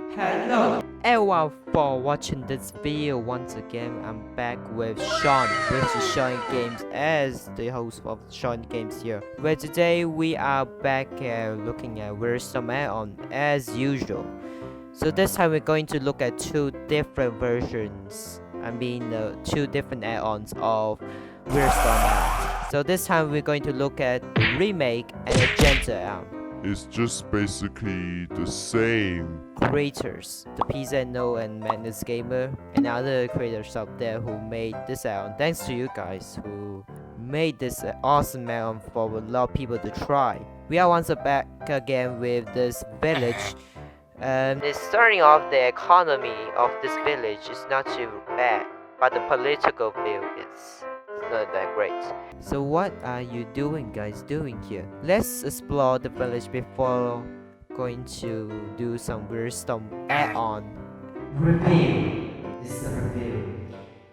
Hello everyone for watching this video. Once again, I'm back with Sean, which is Sean Games as the host of Sean Games here. Where today we are back looking at WitherStormAddon as usual. So this time we're going to look at two different versions. Two different add-ons of WitherStormAddon. So this time we're going to look at the Remake and Engender Addon. It's just basically the same. Creators, the PZnull and Madness Gamer, and other creators out there who made this addon. Thanks to you guys who made this awesome addon for a lot of people to try. We are once back again with this village. It's starting off the economy of this village is not too bad, but the political view is not that great. So what are you guys doing here? Let's explore the village before going to do some WitherStorm add-on review. This is a review.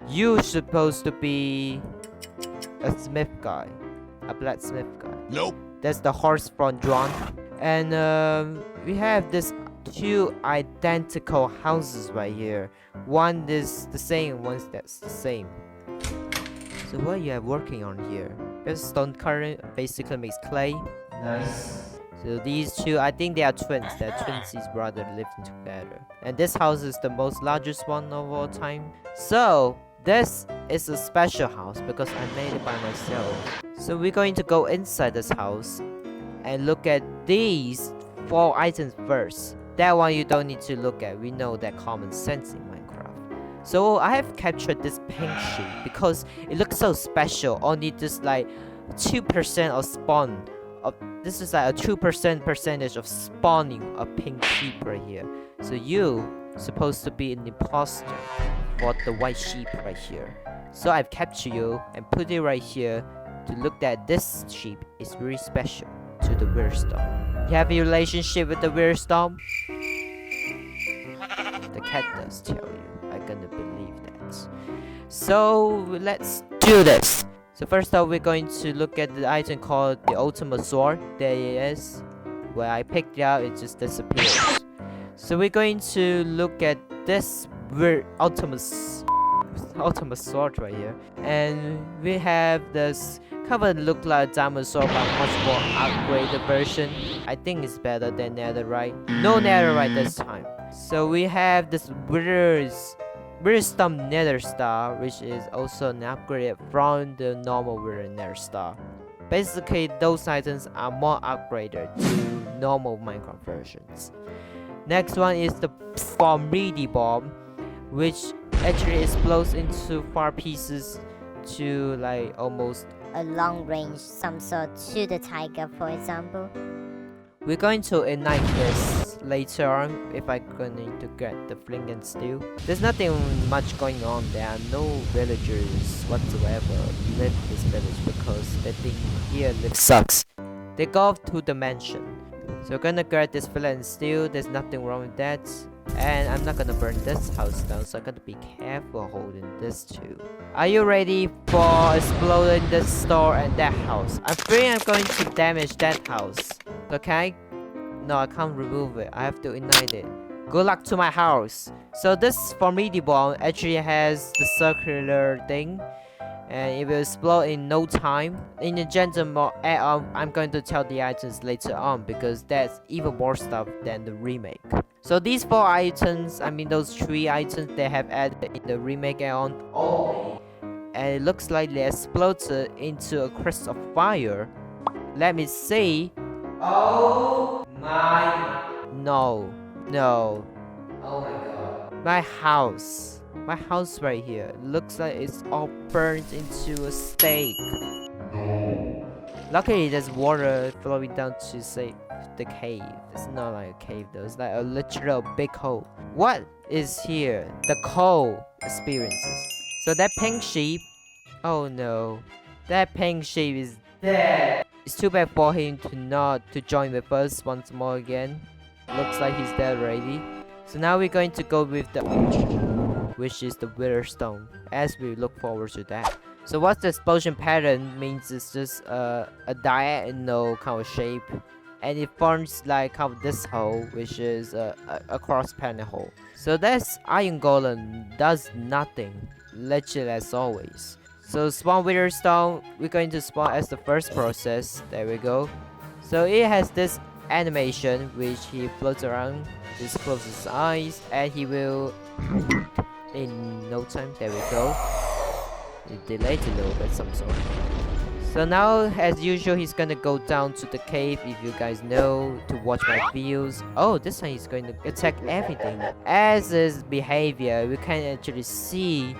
You're supposed to be a smith guy, a blacksmith guy. Nope. That's the horse from John. And we have this two identical houses right here. One is the same, one's that's the same. So what you are working on here? This stone current basically makes clay. Nice. So these two, I think they are twins. They're twinsies brother living together. And this house is the most largest one of all time. So this is a special house because I made it by myself. So we're going to go inside this house and look at these 4 items first. That one you don't need to look at. We know that common sense in Minecraft. So I have captured this pink sheep because it looks so special. Only just like 2% of spawn. This is like a 2% percentage of spawning a pink sheep right here. So you supposed to be an imposter for the white sheep right here. So I've captured you and put it right here to look that this sheep is very special to the WitherStorm. You have a relationship with the WitherStorm? The cat does tell you. I'm gonna believe that. So let's do this. So first off, we're going to look at the item called the Ultimate Sword. There it is. Where I picked it out, it just disappears. So we're going to look at this Ultimate Sword right here. And we have this cover look like a diamond sword but much more upgraded version. I think it's better than netherite. No netherite this time. So we have this WitherStorm Nether Star, which is also an upgrade from the normal Nether Star. Basically, those items are more upgraded to normal Minecraft versions. Next one is the Storm Bomb, which actually explodes into 4 pieces to like almost a long range, some sort to the tiger, for example. We're going to ignite this later on if I'm going to get the flint and steel. There's nothing much going on. There are no villagers whatsoever live in this village because the thing here sucks. They go to the mansion. So we're gonna get this flint and steel. There's nothing wrong with that. And I'm not gonna burn this house down, so I'm gonna be careful holding this too. Are you ready for exploding this store and that house? I'm afraid I'm going to damage that house. Okay? No, I can't remove it. I have to ignite it. Good luck to my house. So this formidable actually has the circular thing. And it will explode in no time. In the Engender add-on, I'm going to tell the items later on because that's even more stuff than the remake. So these 4 items, those 3 items they have added in the remake add-on only. And it looks like they exploded into a crystal of fire. Let me see. Oh my... No. Oh my god. My house right here. Looks like it's all burned into a steak. No. Luckily there's water flowing down to save the cave. It's not like a cave though. It's like a literal big hole. What is here? The coal experiences. So that pink sheep. Oh no. That pink sheep is dead. It's too bad for him to join with us once more again. Looks like he's dead already. So now we're going to go with the which is the WitherStorm, as we look forward to that. So what the explosion pattern means is just a diagonal kind of shape and it forms like how this hole, which is a cross panel hole. So this iron golem does nothing, literally as always. So spawn WitherStorm, we're going to spawn as the first process. There we go. So it has this animation which he floats around, just closes his eyes, and he will in no time. There we go. It delayed a little bit some sort. So now, as usual, he's gonna go down to the cave, if you guys know, to watch my videos. Oh, this time he's going to attack everything. As his behavior, we can actually see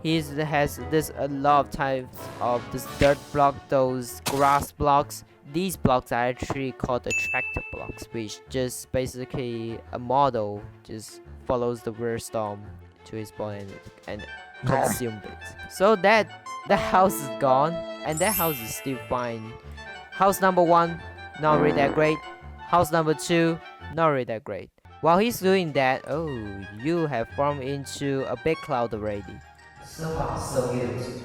he has this a lot of types of this dirt block, those grass blocks. These blocks are actually called attractor blocks, which just basically a model just follows the WitherStorm to his body and consumed it. So that the house is gone, and that house is still fine. House number 1, not really that great. House number 2, not really that great. While he's doing that, oh, you have formed into a big cloud already. So good.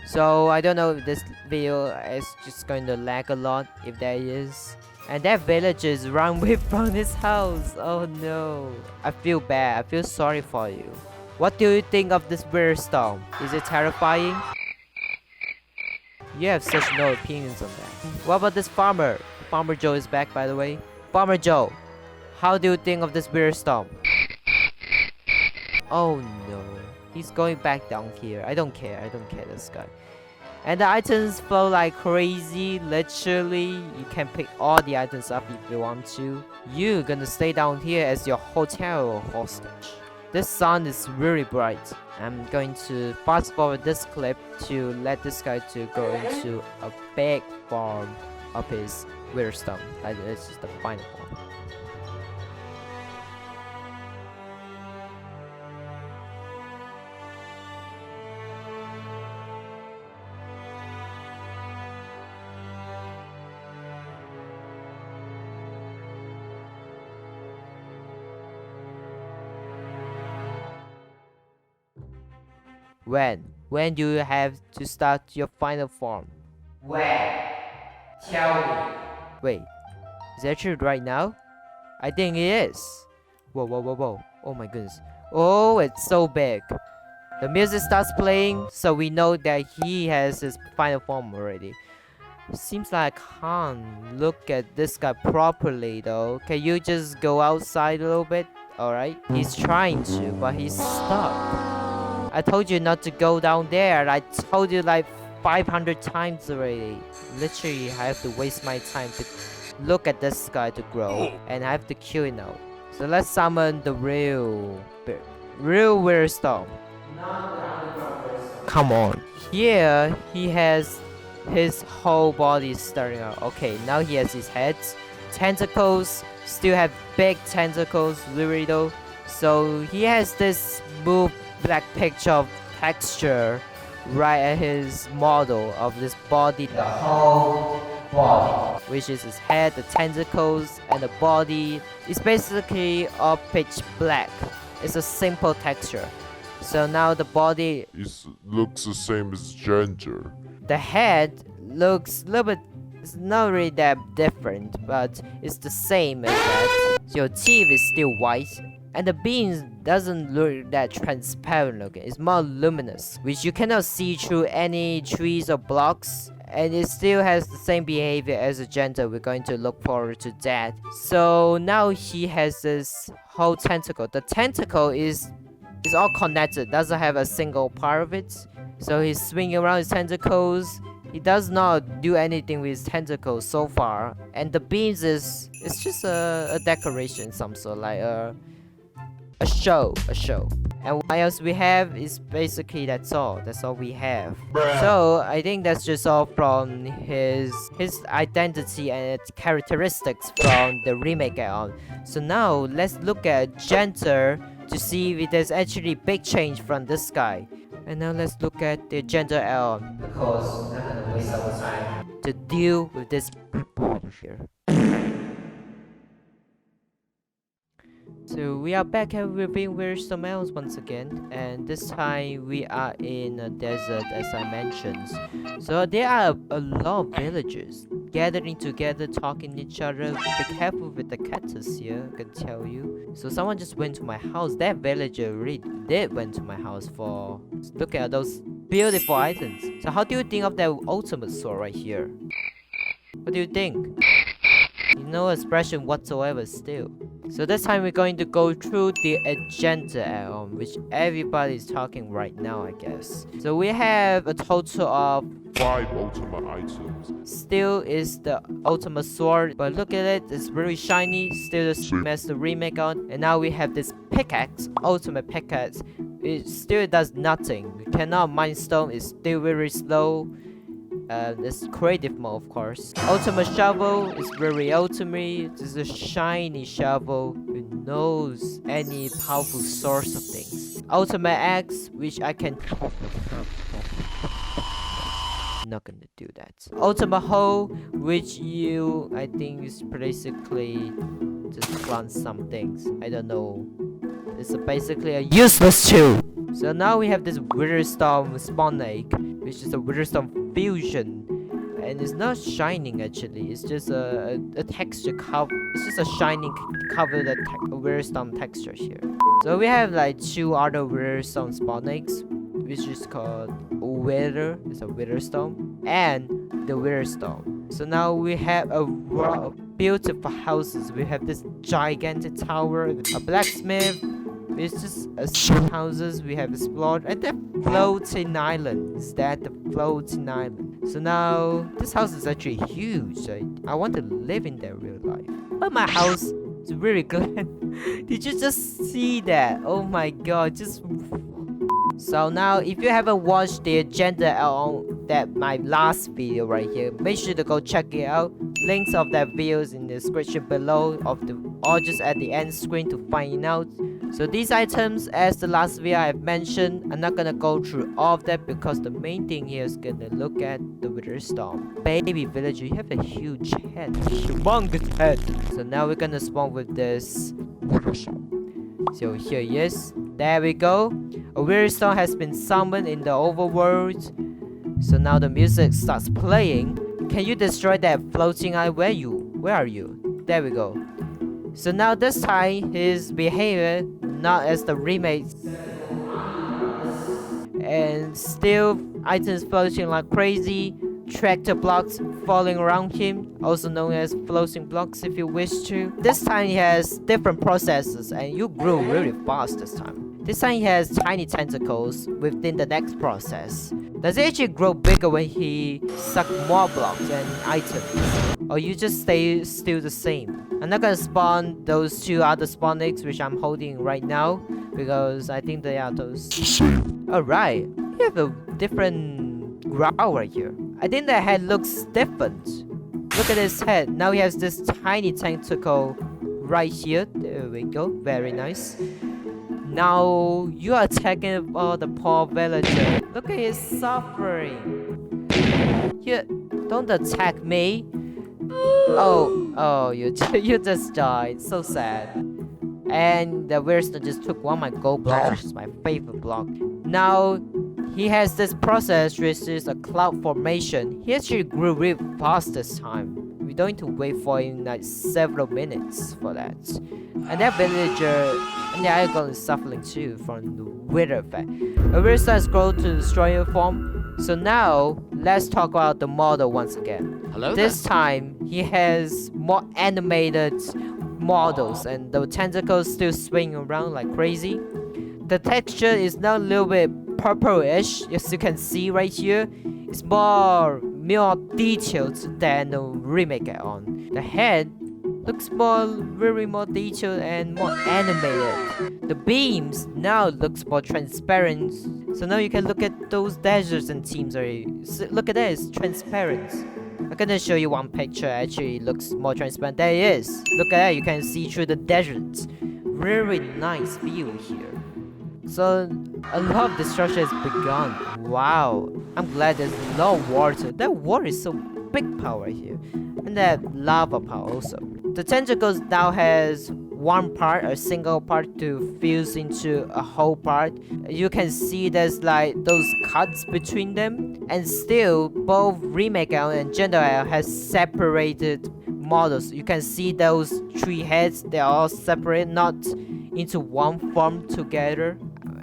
So I don't know if this video is just going to lag a lot, if there is. And that villagers run away from his house. Oh no. I feel bad. I feel sorry for you. What do you think of this WitherStorm? Is it terrifying? You have such no opinions on that. What about this farmer? Farmer Joe is back, by the way. Farmer Joe, how do you think of this WitherStorm? Oh no. He's going back down here. I don't care. I don't care this guy. And the items flow like crazy. Literally, you can pick all the items up if you want to. You're gonna stay down here as your hotel hostage. This sun is really bright. I'm going to fast forward this clip to let this guy to go into a big farm of his WitherStorm. This is the final one. When do you have to start your final form? When? Tell me. Wait, is that true right now? I think it is. Whoa, whoa, whoa, whoa. Oh my goodness. Oh, it's so big. The music starts playing, so we know that he has his final form already. Seems like I can't look at this guy properly though. Can you just go outside a little bit? Alright. He's trying to, but he's stuck. I told you not to go down there. I told you like 500 times already. Literally, I have to waste my time to look at this guy to grow. And I have to kill it now. So let's summon the real WitherStorm. Come on. Here, he has his whole body starting out. Okay, now he has his head. Tentacles. Still have big tentacles, literally though. So he has this smooth black picture of texture right at his model of this body, the whole body, which is his head, the tentacles, and the body. It's basically all pitch black. It's a simple texture. So now the body looks the same as gender. the head looks a little bit, it's not really that different, but it's the same as that. Your teeth is still white. And the beams doesn't look that transparent looking, it's more luminous, which you cannot see through any trees or blocks. And it still has the same behavior as a gender. We're going to look forward to that. So now he has this whole tentacle. The tentacle is all connected, doesn't have a single part of it. So he's swinging around his tentacles. He does not do anything with his tentacles so far. And the beams it's just a decoration, some sort, like a show. And what else we have is basically that's all we have. So I think that's just all from his identity and its characteristics from the remake add-on. So now let's look at gender to see if there's actually big change from this guy. And now let's look at the gender add-on, because we're not gonna waste our time to deal with this here. So we are back at reviewing WitherStorm Addons once again, and this time we are in a desert, as I mentioned. So there are a lot of villagers. gathering together, talking to each other. Be careful with the cactus here, I can tell you. So someone just went to my house. That villager really did went to my house for... Look at those beautiful items. So how do you think of that ultimate sword right here? What do you think? No expression whatsoever still. So this time we're going to go through the agenda add-on, which everybody's talking right now, I guess. So we have a total of 5 ultimate items. still is the ultimate sword, but look at it, it's really shiny, still the same as the remake on. And now we have this pickaxe, ultimate pickaxe. It still does nothing. We cannot mine stone, it's still very slow. It's creative mode, of course. Ultimate shovel is very ultimate. It's a shiny shovel with no any powerful source of things. Ultimate axe, which I can... Not gonna do that. Ultimate hoe, which you, I think, is basically just plant some things. I don't know. It's basically a useless tool. So now we have this WitherStorm spawn egg, which is a WitherStorm fusion, and it's not shining actually. It's just a texture cover. It's just a shining cover that WitherStorm texture here. So we have like 2 other WitherStorm spawn eggs, which is called Wither. It's a WitherStorm and the WitherStorm. So now we have a row of beautiful houses. We have this gigantic tower, a blacksmith. It's just some houses we have explored, and the floating island. Is that the floating island? So now this house is actually huge. I want to live in that real life. But my house is really glad. Did you just see that? Oh my god! Just so now, if you haven't watched the agenda on that my last video right here, make sure to go check it out. Links of that videos in the description below of the or just at the end screen to find it out. So these items, as the last video I've mentioned, I'm not gonna go through all of that because the main thing here is gonna look at the WitherStorm. Baby villager, you have a huge head, humongous head. So now we're gonna spawn with this WitherStorm. So here he is. There we go. A WitherStorm has been summoned in the overworld. So now the music starts playing. Can you destroy that floating eye? Where are you? There we go. So now this time his behavior not as the remake, and still items floating like crazy, tractor blocks falling around him, also known as floating blocks if you wish to. This time he has different processes and you grew really fast this time. This time he has tiny tentacles within the next process. Does it actually grow bigger when he suck more blocks and items? Or you just stay still the same? I'm not gonna spawn those 2 other spawn eggs which I'm holding right now because I think they are those. Alright, you have a different growl right here. I think the head looks different. Look at his head. Now he has this tiny tentacle right here. There we go. Very nice. Now you are attacking the poor villager. Look at his suffering. You don't attack me. Oh, you just died. So sad. And the WitherStorm just took one of my gold blocks, which is my favorite block. Now he has this process which is a cloud formation. He actually grew really fast this time. We don't need to wait for him like several minutes for that. And that villager and the icon is suffering too from the wither effect. A WitherStorm has grown to destroyer form. So now let's talk about the model once again. Hello this time he has more animated models and the tentacles still swing around like crazy. The texture is now a little bit purplish, as you can see right here. It's more detailed than the remake add-on. The head looks very more detailed and more animated. The beams now looks more transparent. So now you can look at those deserts and teams already. Look at that, it's transparent. I'm gonna show you one picture. Actually looks more transparent. There it is. Look at that, you can see through the desert. Very nice view here. So a lot of destruction has begun. Wow, I'm glad there's no water. That water is so big power here, and that lava power also. The tentacles now has one part, a single part, to fuse into a whole part. You can see there's like those cuts between them, and still both Remake Addon and Engender Addon has separated models. You can see those three heads, they're all separate, not into one form together.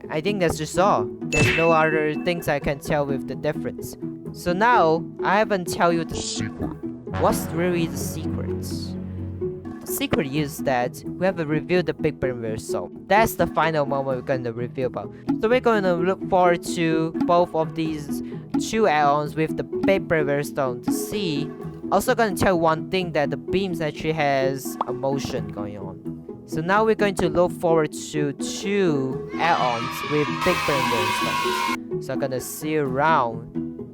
I think that's just all. There's no other things I can tell with the difference. So now I haven't tell you the Secret. what's really the secret. The secret is that we have revealed the Big Brain WitherStorm. That's the final moment we're gonna reveal about. So we're gonna look forward to both of these two add-ons with the Big Brain WitherStorm to see. Also gonna tell one thing, that the beams actually has a motion going on. So now we're going to look forward to two add-ons with Big Brain WitherStorm. So I'm gonna see you around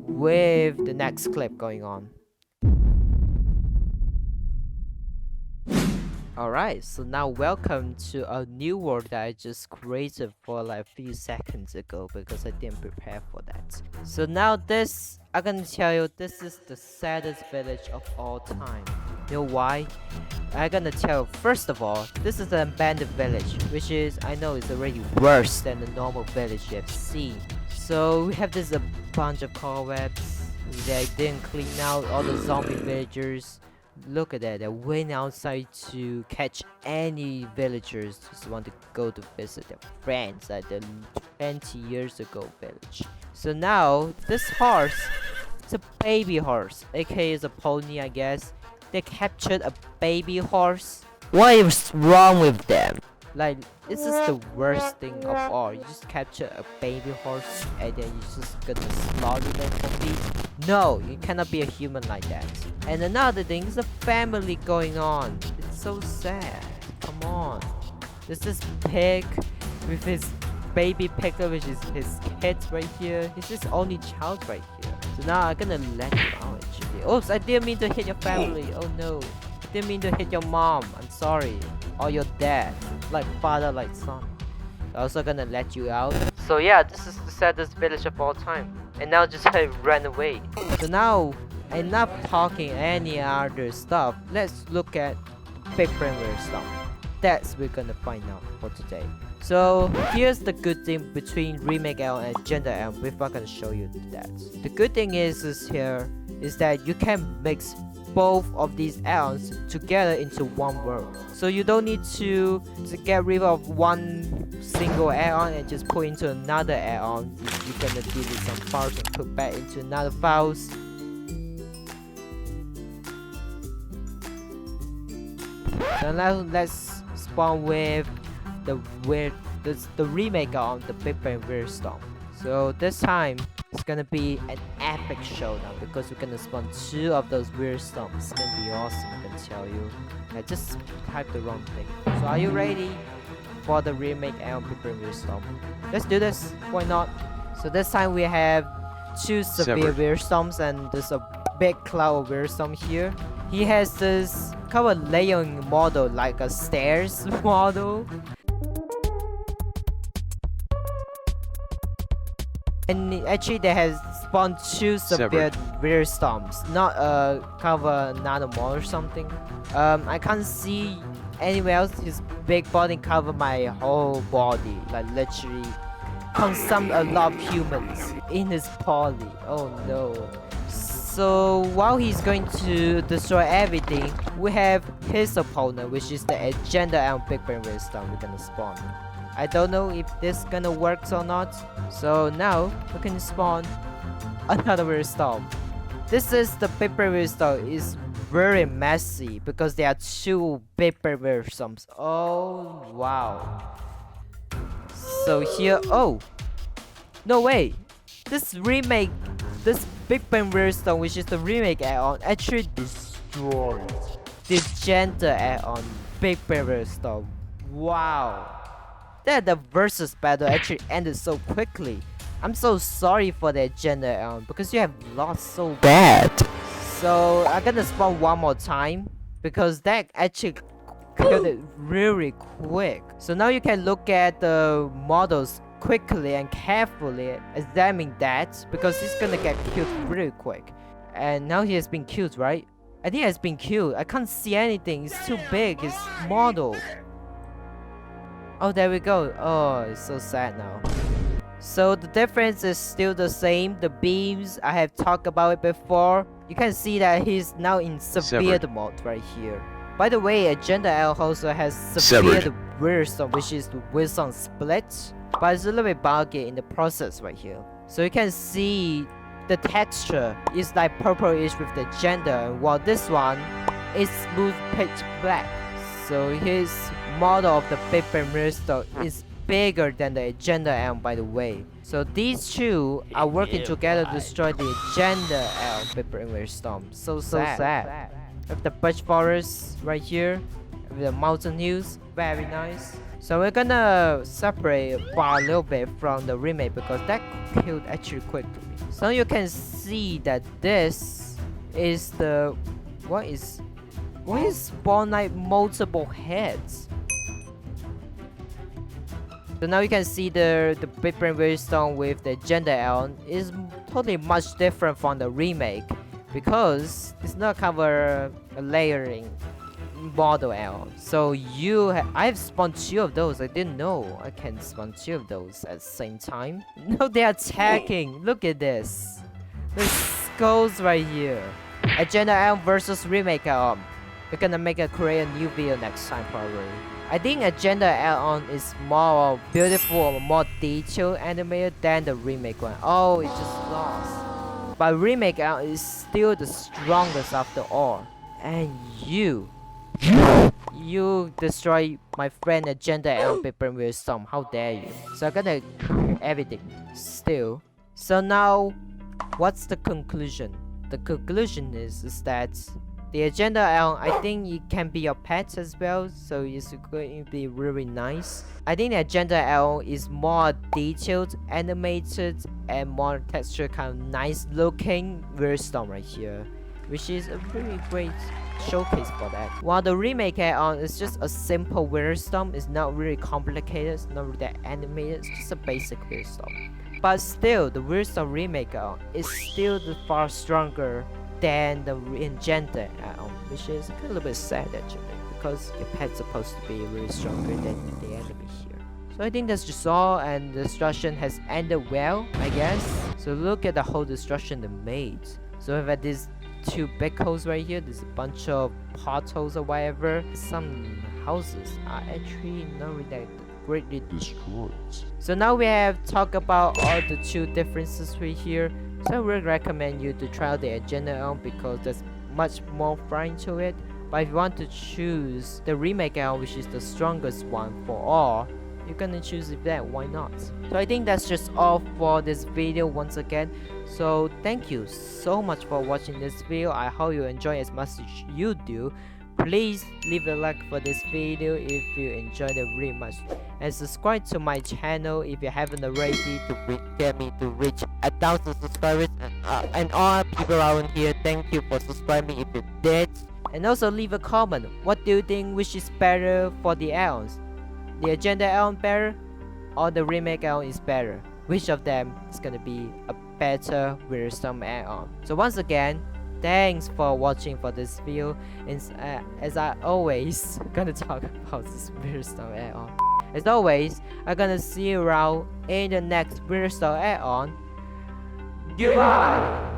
with the next clip going on. Alright, so now welcome to a new world that I just created for like a few seconds ago because I didn't prepare for that. So now this, I'm gonna tell you, this is the saddest village of all time. You know why? I'm gonna tell, first of all, this is an abandoned village, which is, I know it's already worse than the normal village you have seen. So we have this a bunch of cobwebs. They didn't clean out all the zombie villagers. Look at that, they're waiting outside to catch any villagers just want to go to visit their friends at the 20 years ago village. So now, this horse, it's a baby horse, aka is a pony I guess. They captured a baby horse. What is wrong with them? Like, this is the worst thing of all. You just capture a baby horse and then you just gonna slaughter them for meat. No, you cannot be a human like that. And another thing is a family going on. It's so sad. Come on. There's this pig with his baby piglet, which is his kid right here. He's his only child right here. So now I'm gonna let you out actually. Oops, I didn't mean to hit your family. Oh no. I didn't mean to hit your mom. I'm sorry. Or your dad. Like father, like son. I'm also gonna let you out. So yeah, this is the saddest village of all time. And now just ran away. So now, enough talking any other stuff. Let's look at Big Brain WitherStorm. That's we're gonna find out for today. So here's the good thing between Remake Addon and Engender Addon. We're not gonna show you that. The good thing is that you can mix both of these add-ons together into one world. So you don't need to get rid of one single add-on and just put into another add-on. You're gonna delete some files and put back into another files. So now let's spawn with the remake on the Big Brain WitherStorm. So this time it's gonna be an epic showdown because we're gonna spawn two of those WitherStorms. It's gonna be awesome, I can tell you. I just typed the wrong thing. So are you ready for the remake Addon Big Brain WitherStorm? Let's do this. Why not? So this time we have two severe WitherStorms and there's a big cloud of WitherStorm here. He has this kind of layering model, like a stairs model. And actually they have spawned two severe WitherStorms, not a kind of another mod or something. I can't see anywhere else. His big body cover my whole body, like literally consumed a lot of humans in his body. Oh no. So while he's going to destroy everything, we have his opponent, which is the Engender Addon Big Brain WitherStorm we're gonna spawn. I don't know if this gonna work or not. So now we can spawn another WitherStorm. This is the Big Brain WitherStorm. Is very messy because there are two Big Brain WitherStorms. Oh wow. So here, oh no way. This Big Brain WitherStorm, which is the remake add-on, actually Destroyed. the Engender Addon Big Brain WitherStorm. Wow. That the versus battle actually ended so quickly. I'm so sorry for the Engender Addon because you have lost so bad. So I'm gonna spawn one more time because that actually killed it really quick. So now you can look at the models quickly and carefully examine that because he's gonna get killed really quick. And now he has been killed, right? I think he has been killed. I can't see anything. It's too big. His model. Oh, there we go. Oh, it's so sad now. So the difference is still the same. The beams, I have talked about it before. You can see that he's now in severed mode right here. By the way, Engender Addon also has severed WitherStorm, which is the WitherStorm split, but it's a little bit buggy in the process right here. So you can see the texture is like purplish with the Engender, while this one is smooth pitch black. So his model of the Big Brain WitherStorm is bigger than the Engender Addon, by the way. So these two are working together to destroy the Engender Addon Big Brain WitherStorm. So sad. With the birch forest right here, with the mountain hills, very nice. So we're gonna separate far a little bit from the remake because that killed actually quickly. So you can see that this is the what is spawn like multiple heads. So now you can see the Big Brain WitherStorm with the Engender Addon is totally much different from the remake because it's not cover a layering model Addon. So I've spawned 2 of those. I didn't know I can spawn 2 of those at the same time. No, they're attacking. Look at this. The skulls right here. Engender Addon versus Remake Addon. We're gonna create a new video next time probably. I think Engender Addon is more beautiful or more detailed animated than the remake one. Oh, it just lost. But Remake Addon is still the strongest after all. And you destroy my friend Engender Addon Big Brain WitherStorm. How dare you? So I'm gonna everything still. So now, what's the conclusion? The conclusion is that the Engender Addon, I think it can be your pet as well, so it's going to be really nice. I think the Engender Addon is more detailed, animated, and more texture kind of nice looking WitherStorm right here, which is a really great showcase for that. While the Remake Addon is just a simple WitherStorm, it's not really complicated, it's not really that animated, it's just a basic WitherStorm. But still, the WitherStorm Remake Addon is still far stronger than the Engender Addon, which is a little bit sad actually, because your pet's supposed to be really stronger than the enemy here. So I think that's just all, and the destruction has ended well, I guess. So look at the whole destruction they made. So we've had these 2 big holes right here, there's a bunch of potholes or whatever. Some houses are actually not really that greatly destroyed. So now we have talked about all the 2 differences right here. So I would recommend you to try out the Engender Addon because there's much more fun to it. But if you want to choose the Remake Addon, which is the strongest one for all, you're gonna choose that, why not? So I think that's just all for this video once again. So thank you so much for watching this video. I hope you enjoy as much as you do. Please leave a like for this video if you enjoyed it really much, and subscribe to my channel if you haven't already to get me to reach 1,000 subscribers, and all people around here, thank you for subscribing if you did. And also leave a comment, what do you think which is better for the addons? The Engender Addon better or the Remake Addon is better? Which of them is gonna be a better WitherStorm addon? So once again, thanks for watching for this video, and as I always gonna talk about this WitherStorm addon. As always, I'm gonna see you around in the next WitherStorm addon. Goodbye!